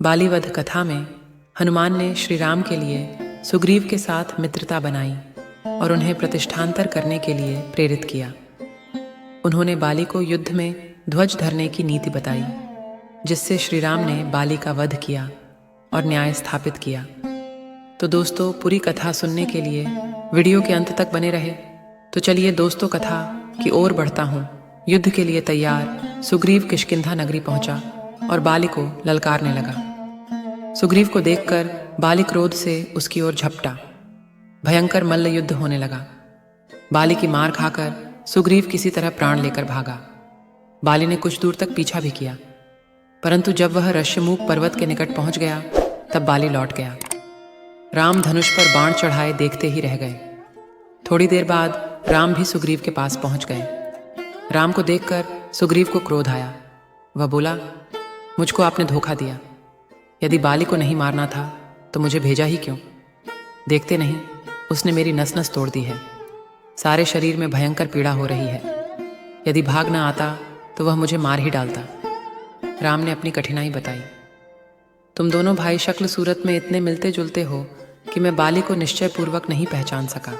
बाली वध कथा में हनुमान ने श्री राम के लिए सुग्रीव के साथ मित्रता बनाई और उन्हें प्रतिष्ठांतर करने के लिए प्रेरित किया। उन्होंने बाली को युद्ध में ध्वज धरने की नीति बताई, जिससे श्री राम ने बाली का वध किया और न्याय स्थापित किया। तो दोस्तों, पूरी कथा सुनने के लिए वीडियो के अंत तक बने रहे। तो चलिए दोस्तों, कथा की ओर बढ़ता हूँ। युद्ध के लिए तैयार सुग्रीव किष्किंधा नगरी पहुंचा और बाली को ललकारने लगा। सुग्रीव को देखकर बाली क्रोध से उसकी ओर झपटा। भयंकर मल्ल युद्ध होने लगा। बाली की मार खाकर सुग्रीव किसी तरह प्राण लेकर भागा। बाली ने कुछ दूर तक पीछा भी किया, परंतु जब वह ऋष्यमूक पर्वत के निकट पहुंच गया तब बाली लौट गया। राम धनुष पर बाण चढ़ाए देखते ही रह गए। थोड़ी देर बाद राम भी सुग्रीव के पास पहुंच गए। राम को देखकर सुग्रीव को क्रोध आया। वह बोला, मुझको आपने धोखा दिया। यदि बाली को नहीं मारना था तो मुझे भेजा ही क्यों? देखते नहीं, उसने मेरी नस नस तोड़ दी है। सारे शरीर में भयंकर पीड़ा हो रही है। यदि भाग न आता तो वह मुझे मार ही डालता। राम ने अपनी कठिनाई बताई। तुम दोनों भाई शक्ल सूरत में इतने मिलते जुलते हो कि मैं बाली को निश्चय पूर्वक नहीं पहचान सका।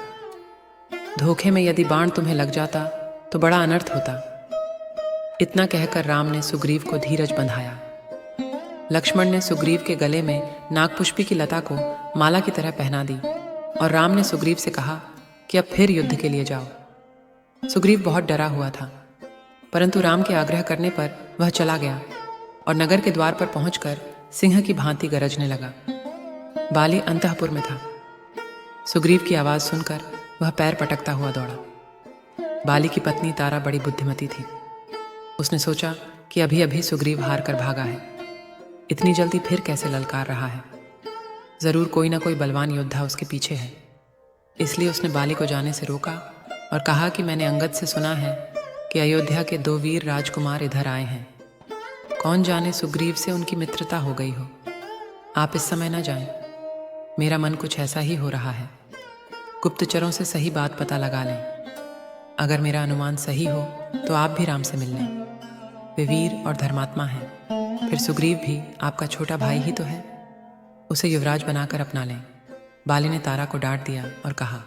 धोखे में यदि बाण तुम्हें लग जाता तो बड़ा अनर्थ होता। इतना कहकर राम ने सुग्रीव को धीरज बंधाया। लक्ष्मण ने सुग्रीव के गले में नागपुष्पी की लता को माला की तरह पहना दी और राम ने सुग्रीव से कहा कि अब फिर युद्ध के लिए जाओ। सुग्रीव बहुत डरा हुआ था, परंतु राम के आग्रह करने पर वह चला गया और नगर के द्वार पर पहुंचकर सिंह की भांति गरजने लगा। बाली अंतःपुर में था। सुग्रीव की आवाज सुनकर वह पैर पटकता हुआ दौड़ा। बाली की पत्नी तारा बड़ी बुद्धिमती थी। उसने सोचा कि अभी अभी सुग्रीव हार कर भागा है, इतनी जल्दी फिर कैसे ललकार रहा है। जरूर कोई ना कोई बलवान योद्धा उसके पीछे है। इसलिए उसने बाली को जाने से रोका और कहा कि मैंने अंगद से सुना है कि अयोध्या के 2 वीर राजकुमार इधर आए हैं। कौन जाने सुग्रीव से उनकी मित्रता हो गई हो। आप इस समय न जाएं। मेरा मन कुछ ऐसा ही हो रहा है। गुप्तचरों से सही बात पता लगा लें। अगर मेरा अनुमान सही हो तो आप भी राम से मिल लें। वे वीर और धर्मात्मा हैं। फिर सुग्रीव भी आपका छोटा भाई ही तो है। उसे युवराज बनाकर अपना लें। बाली ने तारा को डांट दिया और कहा,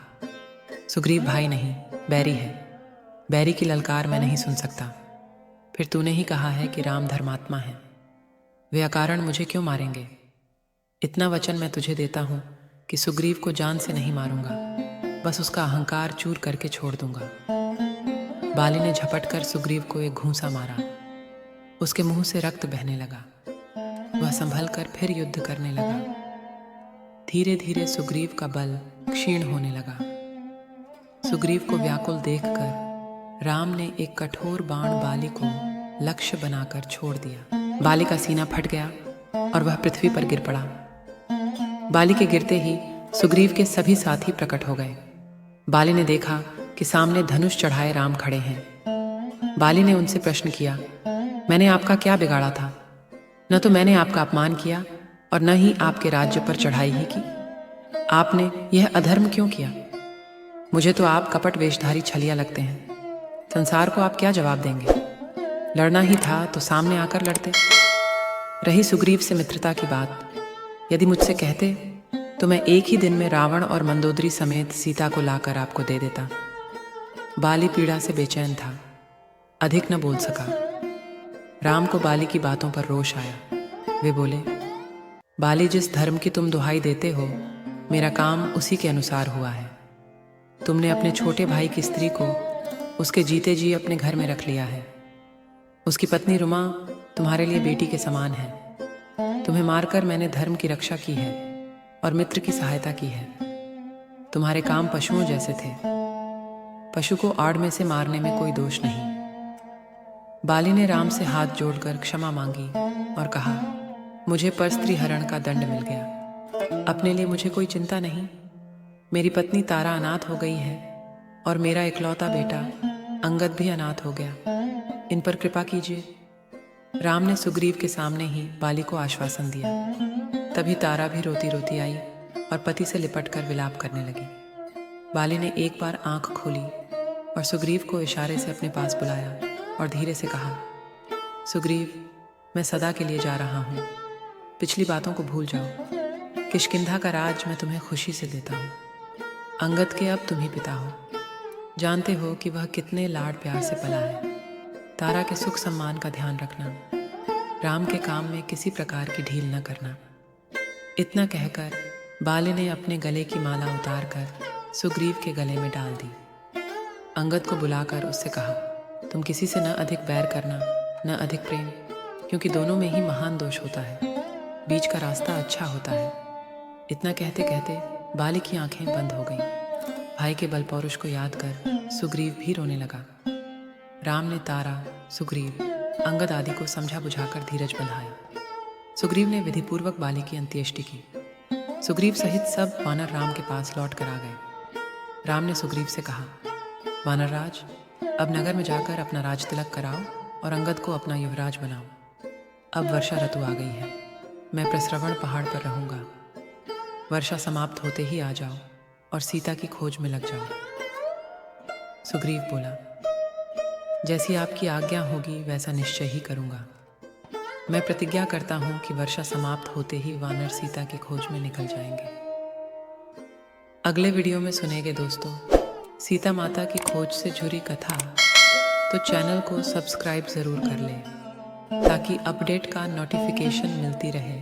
सुग्रीव भाई नहीं, बैरी है। बैरी की ललकार मैं नहीं सुन सकता। फिर तूने ही कहा है कि राम धर्मात्मा है। वे अकारण मुझे क्यों मारेंगे? इतना वचन मैं तुझे देता हूं कि सुग्रीव को जान से नहीं मारूंगा, बस उसका अहंकार चूर करके छोड़ दूंगा। बाली ने झपट कर सुग्रीव को एक घूंसा मारा। उसके मुंह से रक्त बहने लगा। वह संभल कर फिर युद्ध करने लगा। धीरे धीरे सुग्रीव का बल क्षीण होने लगा। सुग्रीव को व्याकुल देखकर राम ने एक कठोर बाण बाली को लक्ष्य बनाकर छोड़ दिया। बाली का सीना फट गया और वह पृथ्वी पर गिर पड़ा। बाली के गिरते ही सुग्रीव के सभी साथी प्रकट हो गए। बाली ने देखा कि सामने धनुष चढ़ाए राम खड़े हैं। बाली ने उनसे प्रश्न किया, मैंने आपका क्या बिगाड़ा था? न तो मैंने आपका अपमान किया और न ही आपके राज्य पर चढ़ाई ही की। आपने यह अधर्म क्यों किया? मुझे तो आप कपट वेशधारी छलिया लगते हैं। संसार को आप क्या जवाब देंगे? लड़ना ही था तो सामने आकर लड़ते। रही सुग्रीव से मित्रता की बात, यदि मुझसे कहते तो मैं एक ही दिन में रावण और मंदोदरी समेत सीता को लाकर आपको दे देता। बाली पीड़ा से बेचैन था, अधिक न बोल सका। राम को बाली की बातों पर रोष आया। वे बोले, बाली, जिस धर्म की तुम दुहाई देते हो, मेरा काम उसी के अनुसार हुआ है। तुमने अपने छोटे भाई की स्त्री को उसके जीते जी अपने घर में रख लिया है। उसकी पत्नी रुमा तुम्हारे लिए बेटी के समान है। तुम्हें मारकर मैंने धर्म की रक्षा की है और मित्र की सहायता की है। तुम्हारे काम पशुओं जैसे थे। पशु को आड़ में से मारने में कोई दोष नहीं। बाली ने राम से हाथ जोड़कर क्षमा मांगी और कहा, मुझे परस्त्री हरण का दंड मिल गया। अपने लिए मुझे कोई चिंता नहीं। मेरी पत्नी तारा अनाथ हो गई है और मेरा इकलौता बेटा अंगद भी अनाथ हो गया। इन पर कृपा कीजिए। राम ने सुग्रीव के सामने ही बाली को आश्वासन दिया। तभी तारा भी रोती रोती आई और पति से लिपटकर विलाप करने लगी। बाली ने एक बार आंख खोली और सुग्रीव को इशारे से अपने पास बुलाया और धीरे से कहा, सुग्रीव, मैं सदा के लिए जा रहा हूँ। पिछली बातों को भूल जाओ। किष्किंधा का राज मैं तुम्हें खुशी से देता हूँ। अंगद के अब तुम ही पिता हो। जानते हो कि वह कितने लाड प्यार से पला है। तारा के सुख सम्मान का ध्यान रखना। राम के काम में किसी प्रकार की ढील न करना। इतना कहकर बाली ने अपने गले की माला उतारकर सुग्रीव के गले में डाल दी। अंगद को बुलाकर उससे कहा, तुम किसी से न अधिक बैर करना, न अधिक प्रेम, क्योंकि दोनों में ही महान दोष होता है। बीच का रास्ता अच्छा होता है। इतना कहते कहते बाली की आंखें बंद हो गईं। भाई के बल पौरुष को याद कर सुग्रीव भी रोने लगा। राम ने तारा, सुग्रीव, अंगद आदि को समझा बुझाकर धीरज बंधाया। सुग्रीव ने विधिपूर्वक बाली की अंत्येष्टि की। सुग्रीव सहित सब वानर राम के पास लौट कर आ गए। राम ने सुग्रीव से कहा, वानरराज, अब नगर में जाकर अपना राज तिलक कराओ और अंगद को अपना युवराज बनाओ। अब वर्षा ऋतु आ गई है। मैं प्रस्रवण पहाड़ पर रहूंगा। वर्षा समाप्त होते ही आ जाओ और सीता की खोज में लग जाओ। सुग्रीव बोला, जैसी आपकी आज्ञा होगी वैसा निश्चय ही करूंगा। मैं प्रतिज्ञा करता हूं कि वर्षा समाप्त होते ही वानर सीता की खोज में निकल जाएंगे। अगले वीडियो में सुनेंगे दोस्तों सीता माता की खोज से जुड़ी कथा। तो चैनल को सब्सक्राइब ज़रूर कर लें ताकि अपडेट का नोटिफिकेशन मिलती रहे।